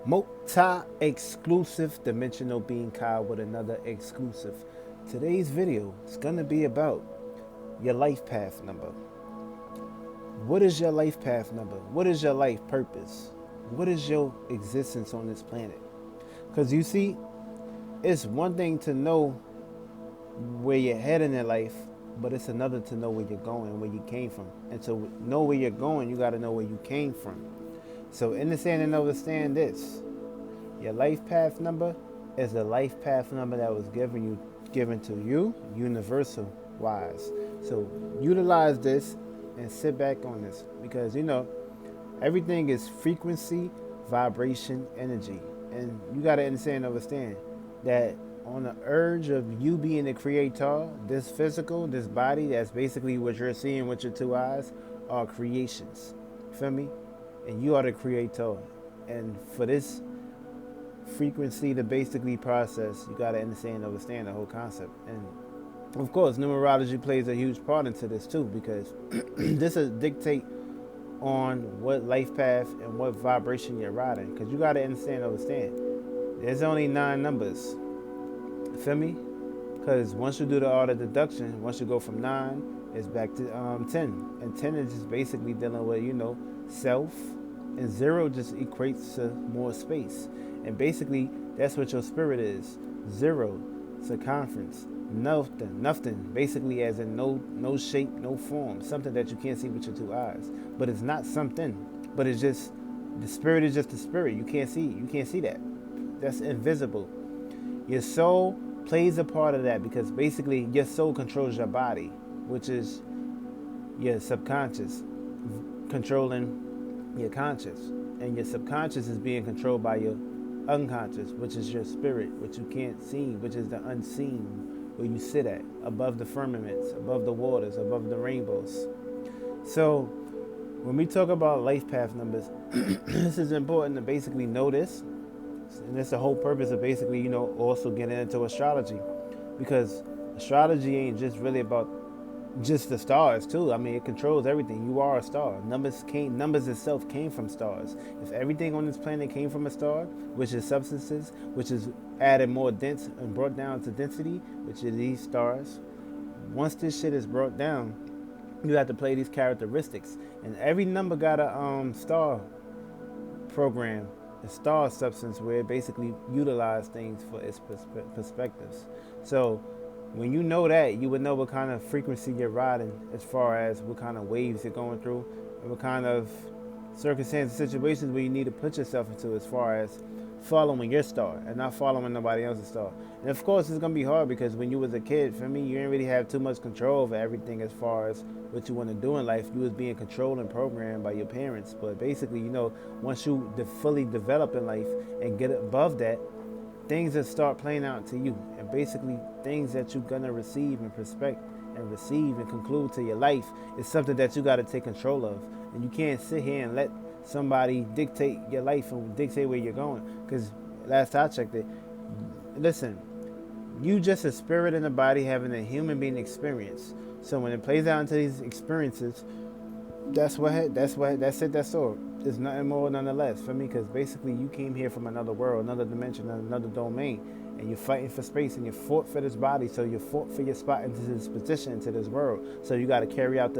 Multi-exclusive dimensional being Kai with another exclusive. Today's video is going to be about your life path number. What is your life path number? What is your life purpose? What is your existence on this planet? Because you see, it's one thing to know where you're heading in life, but it's another to know where you're going, where you came from. And to know where you're going, you got to know where you came from. So understand and understand this. Your life path number is the life path number that was given to you, universal wise. So utilize this and sit back on this because everything is frequency, vibration, energy, and you gotta understand and understand that on the urge of you being the creator, this physical, this body, that's basically what you're seeing with your two eyes, are creations. Feel me? And you are the creator. And for this frequency to basically process, you got to understand the whole concept. And of course, numerology plays a huge part into this too, because this will dictate on what life path and what vibration you're riding. Because you got to understand. There's only 9 numbers. Feel me? Because once you do the art of deduction, once you go from 9, it's back to 10. And 10 is just basically dealing with, self. And 0 just equates to more space. And basically, that's what your spirit is. 0, circumference, nothing. Basically, as in no shape, no form. Something that you can't see with your two eyes. But it's not something. But it's just, the spirit is just the spirit. You can't see that. That's invisible. Your soul plays a part of that because basically your soul controls your body, which is your subconscious controlling your conscious. And your subconscious is being controlled by your unconscious, which is your spirit, which you can't see, which is the unseen, where you sit at, above the firmaments, above the waters, above the rainbows. So when we talk about life path numbers, this is important to basically know this. And that's the whole purpose of basically, also getting into astrology. Because astrology ain't just really about just the stars too. I mean, it controls everything. You are a star. Numbers itself came from stars. If everything on this planet came from a star, which is substances, which is added more dense and brought down to density, which is these stars. Once this shit is brought down, you have to play these characteristics. And every number got a star program, a star substance where it basically utilizes things for its perspectives. So when you know that, you would know what kind of frequency you're riding as far as what kind of waves you're going through and what kind of circumstances, situations where you need to put yourself into as far as following your star and not following nobody else's star. And of course, it's going to be hard because when you was a kid, for me, you didn't really have too much control over everything as far as what you want to do in life. You was being controlled and programmed by your parents. But basically, once you fully develop in life and get above that, things that start playing out to you. And basically, things that you're going to receive and receive and conclude to your life is something that you got to take control of. And you can't sit here and let somebody dictate your life and dictate where you're going. Because last I checked it, listen, you just a spirit in a body having a human being experience. So when it plays out into these experiences, that's all. It's nothing more, none less for me, because basically you came here from another world, another dimension, another domain, and you're fighting for space, and you fought for this body, so you fought for your spot into this position, into this world. So you got to carry out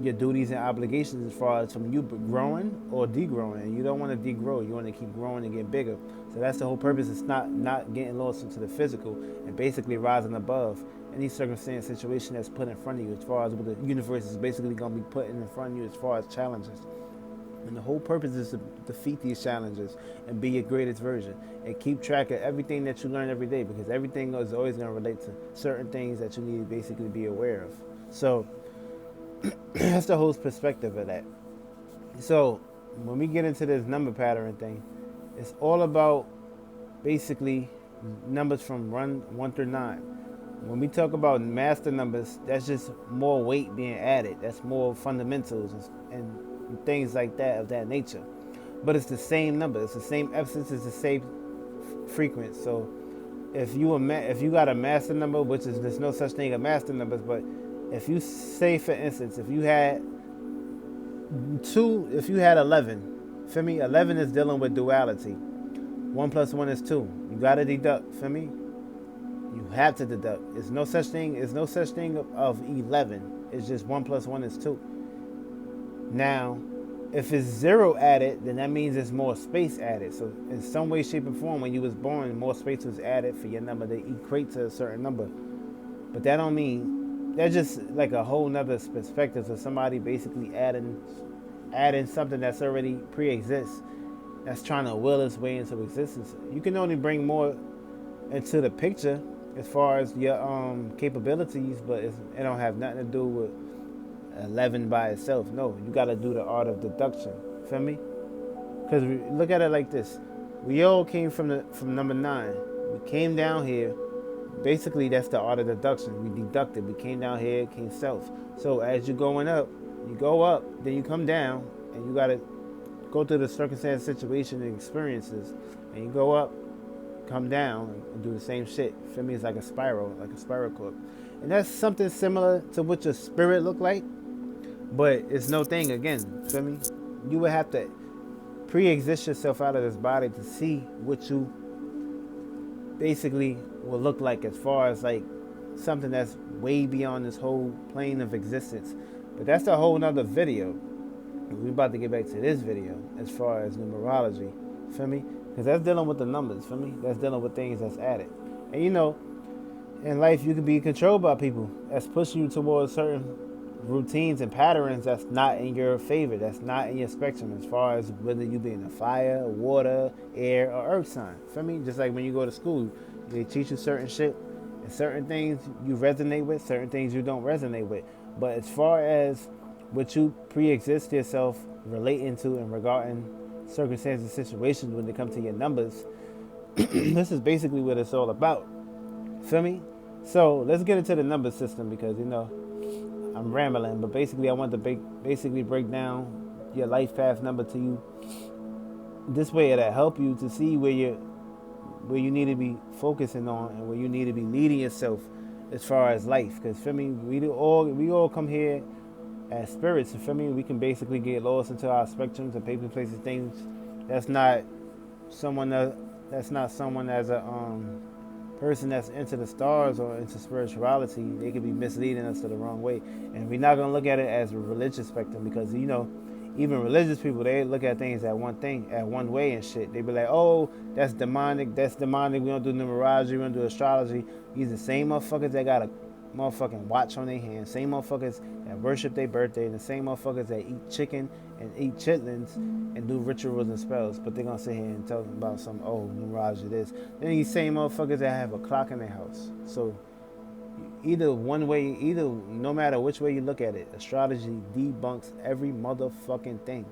your duties and obligations as far as from you growing or degrowing. And you don't want to degrow. You want to keep growing and get bigger. So that's the whole purpose. It's not getting lost into the physical and basically rising above any circumstance, situation that's put in front of you as far as what the universe is basically going to be putting in front of you as far as challenges. And the whole purpose is to defeat these challenges and be your greatest version and keep track of everything that you learn every day, because everything is always going to relate to certain things that you need to basically be aware of. So that's the whole perspective of that. So when we get into this number pattern thing, it's all about basically numbers from 1 through 9. When we talk about master numbers, that's just more weight being added. That's more fundamentals and things like that of that nature. But it's the same number. It's the same essence. It's the same frequency. So if you got a master number, which is, there's no such thing as master numbers, but if you say, for instance, if you had 11, Feel me? 11 is dealing with duality. 1 plus 1 is 2. You gotta deduct. Feel me? You have to deduct. There's no such thing. There's no such thing of 11. It's just 1 plus 1 is 2. Now, if it's 0 added, then that means there's more space added. So in some way, shape, or form, when you was born, more space was added for your number to equate to a certain number. But that don't mean, that's just like a whole nother perspective of somebody basically adding something that's already pre-exists, that's trying to will its way into existence. You can only bring more into the picture as far as your capabilities, but it don't have nothing to do with 11 by itself. No, you got to do the art of deduction. Feel me? Because look at it like this: we all came from number 9. We came down here. Basically, that's the art of deduction. We deducted. We came down here, came south. So as you're going up, you go up, then you come down, and you got to go through the circumstance, situation, and experiences, and you go up, come down, and do the same shit. Feel me? It's like a spiral cord. And that's something similar to what your spirit look like, but it's no thing again. Feel me? You would have to pre-exist yourself out of this body to see what you basically will look like, as far as like something that's way beyond this whole plane of existence. But that's a whole nother video. We're about to get back to this video as far as numerology. Feel me? Because that's dealing with the numbers. Feel me? That's dealing with things that's added. And you know, in life you can be controlled by people that's pushing you towards certain routines and patterns that's not in your favor, that's not in your spectrum, as far as whether you be in a fire, water, air, or earth sign. Feel me? Just like when you go to school, they teach you certain shit, and certain things you resonate with, certain things you don't resonate with. But as far as what you pre-exist yourself relating to and regarding circumstances, situations when it comes to your numbers, this is basically what it's all about. Feel me? So let's get into the number system, because you know I'm rambling, but basically I want to basically break down your life path number to you. This way it'll help you to see where you need to be focusing on and where you need to be leading yourself as far as life. Because feel me, we all come here as spirits. And feel me, we can basically get lost into our spectrums and people, places, things. That's not someone as a person that's into the stars or into spirituality. They could be misleading us to the wrong way. And we're not gonna look at it as a religious spectrum, because you know, even religious people, they look at things at one way and shit. They be like, oh, that's demonic. We don't do numerology, we don't do astrology. These are the same motherfuckers that got a motherfucking watch on their hand, same motherfuckers that worship their birthday, and the same motherfuckers that eat chicken and eat chitlins and do rituals and spells. But they're gonna sit here and talk about some, oh, numerology this. Then these same motherfuckers that have a clock in their house. So either one way, no matter which way you look at it, astrology debunks every motherfucking thing.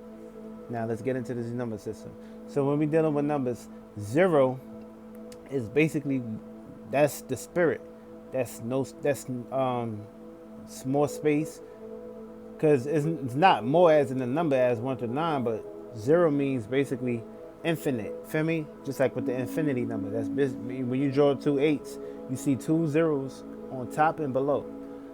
Now let's get into this number system. So when we're dealing with numbers, 0 is basically, that's the spirit. That's small space, because it's not more as in the number as 1 to 9, but 0 means basically infinite. Feel me? Just like with the infinity number. That's when you draw 2 8s, you see 2 zeros on top and below.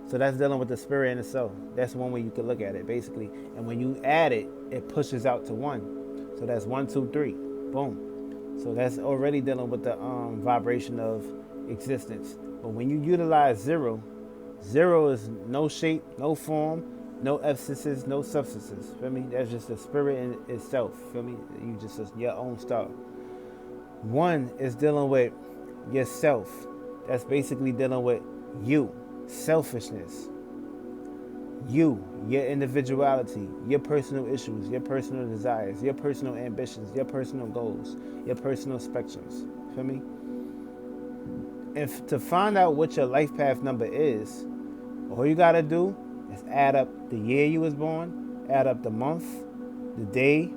So that's dealing with the spirit in itself. That's one way you could look at it, basically. And when you add it, it pushes out to 1. So that's 1, 2, 3. Boom. So that's already dealing with the vibration of existence. But when you utilize 0, 0 is no shape, no form, no substances, no substances. Feel me? That's just the spirit in itself. Feel me? You just your own star. 1 is dealing with yourself. That's basically dealing with you, selfishness, your individuality, your personal issues, your personal desires, your personal ambitions, your personal goals, your personal spectrums. Feel me? And to find out what your life path number is, all you gotta do is add up the year you was born, add up the month, the day,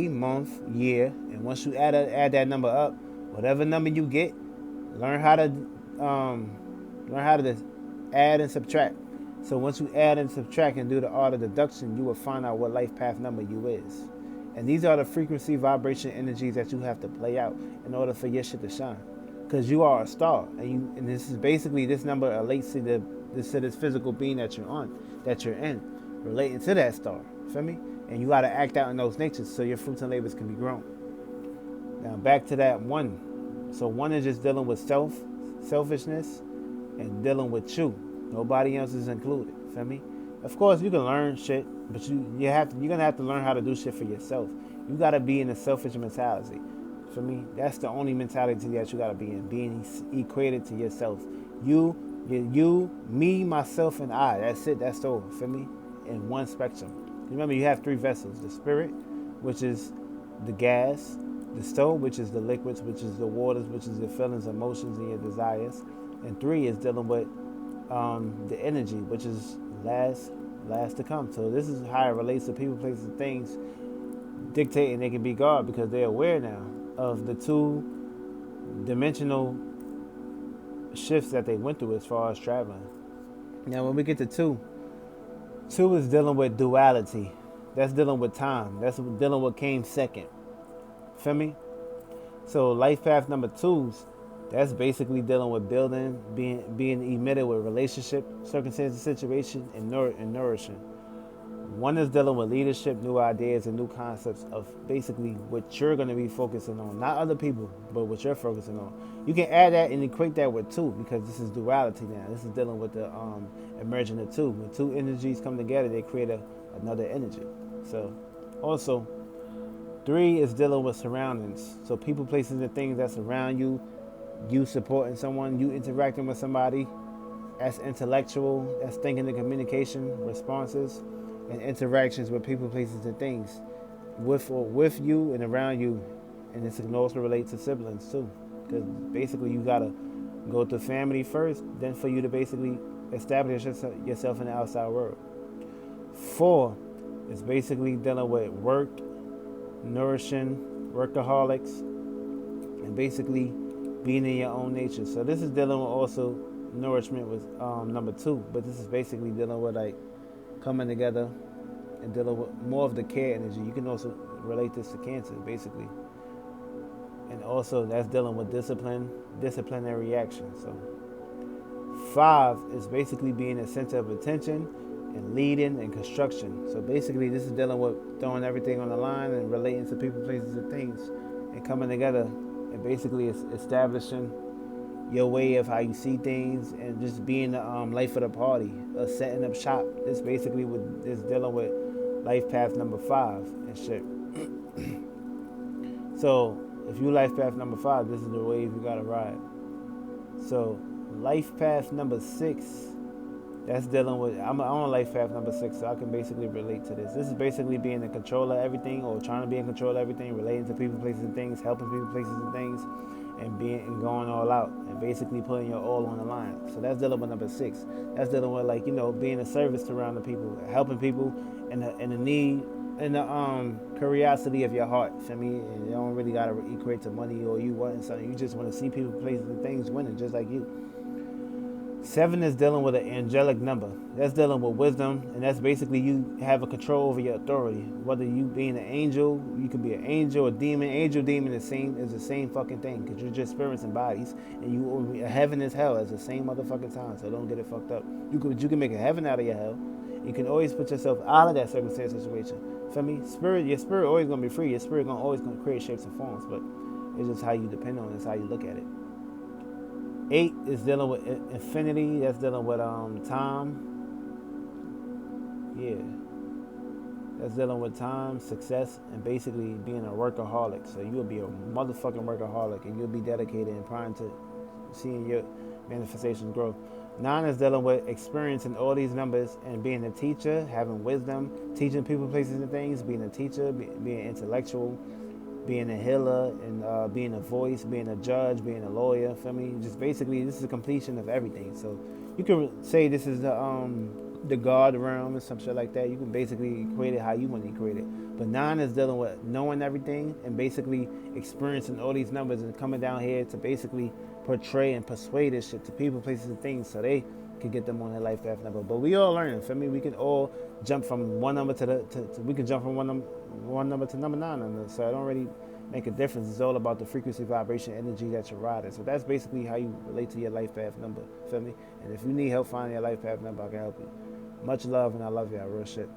month, year, and once you add that number up, whatever number you get, learn how to add and subtract. So once you add and subtract and do the art of deduction, you will find out what life path number you is. And these are the frequency, vibration, energies that you have to play out in order for your shit to shine. Because you are a star, and this is basically, this number relates to this physical being that you're in, relating to that star. Feel me? And you got to act out in those natures so your fruits and labors can be grown. Now back to that one. So one is just dealing with selfishness, and dealing with you. Nobody else is included. Feel me? Of course, you can learn shit, but you're gonna have to learn how to do shit for yourself. You gotta be in a selfish mentality. For me, that's the only mentality that you gotta be in. Being equated to yourself. You, me, myself, and I. That's it. That's all. For me, in one spectrum. Remember, you have three vessels: the spirit, which is the gas; the soul, which is the liquids, which is the waters, which is your feelings, emotions, and your desires; and three is dealing with the energy, which is last to come. So this is how it relates to people, places, and things, dictating they can be God because they're aware now of the two dimensional shifts that they went through as far as traveling. Now when we get to two is dealing with duality. That's dealing with time. That's dealing with came second. Feel me? So life path number 2's, that's basically dealing with building, being emitted with relationship, circumstances, situation, and nourishing. One is dealing with leadership, new ideas, and new concepts of basically what you're going to be focusing on. Not other people, but what you're focusing on. You can add that and equate that with two, because this is duality now. This is dealing with the emerging of two. When two energies come together, they create another energy. So also, 3 is dealing with surroundings. So people, places, and things that surround you, you supporting someone, you interacting with somebody. That's intellectual, that's thinking and communication, responses, and interactions with people, places, and things with you and around you. And this can also relate to siblings too, because basically you gotta go to family first, then for you to basically establish yourself in the outside world. 4 is basically dealing with work, nourishing, workaholics, and basically being in your own nature. So this is dealing with also nourishment with number 2, but this is basically dealing with like coming together and dealing with more of the care energy. You can also relate this to Cancer, basically. And also that's dealing with disciplinary action. So 5 is basically being a center of attention and leading and construction. So basically this is dealing with throwing everything on the line and relating to people, places, and things, and coming together and basically establishing your way of how you see things and just being the life of the party, setting up shop. This basically what this dealing with life path number 5 and shit. So if you life path number 5, this is the wave you gotta ride. So life path number 6, that's dealing with, I'm on life path number 6, so I can basically relate to this. This is basically being in control of everything, or trying to be in control of everything, relating to people, places, and things, helping people, places, and things, and going all out, and basically putting your all on the line. So that's dealing with number 6. That's dealing with, like, being a service around the people, helping people, and the need and the curiosity of your heart. For me, and you don't really gotta equate to money or you wanting something. You just want to see people, places, and things winning, just like you. 7 is dealing with an angelic number. That's dealing with wisdom, and that's basically you have a control over your authority. Whether you being an angel, you could be an angel, a demon. Angel, demon is the same fucking thing, because you're just spirits and bodies, and heaven is hell. It's the same motherfucking time. So don't get it fucked up. You can make a heaven out of your hell. You can always put yourself out of that circumstance situation. Feel me? Your spirit always gonna be free. Your spirit always gonna create shapes and forms, but it's just how you depend on it. It's how you look at it. 8 is dealing with infinity. That's dealing with time. Yeah. That's dealing with time, success, and basically being a workaholic. So you'll be a motherfucking workaholic, and you'll be dedicated and primed to seeing your manifestations grow. 9 is dealing with experiencing all these numbers and being a teacher, having wisdom, teaching people, places, and things, being a teacher, being intellectual, being a healer, and being a voice, being a judge, being a lawyer. Feel me? Just basically, this is a completion of everything. So you can say this is the God realm and some shit like that. You can basically equate it how you want to equate it. But 9 is dealing with knowing everything and basically experiencing all these numbers and coming down here to basically portray and persuade this shit to people, places, and things, so they can get them on their life path number. But we all learning. For me, we can all jump from one number we can jump from one number to number 9 number. So it don't really make a difference. It's all about the frequency, vibration, energy that you're riding. So that's basically how you relate to your life path number. Feel me? And if you need help finding your life path number, I can help you. Much love, and I love y'all. Real shit.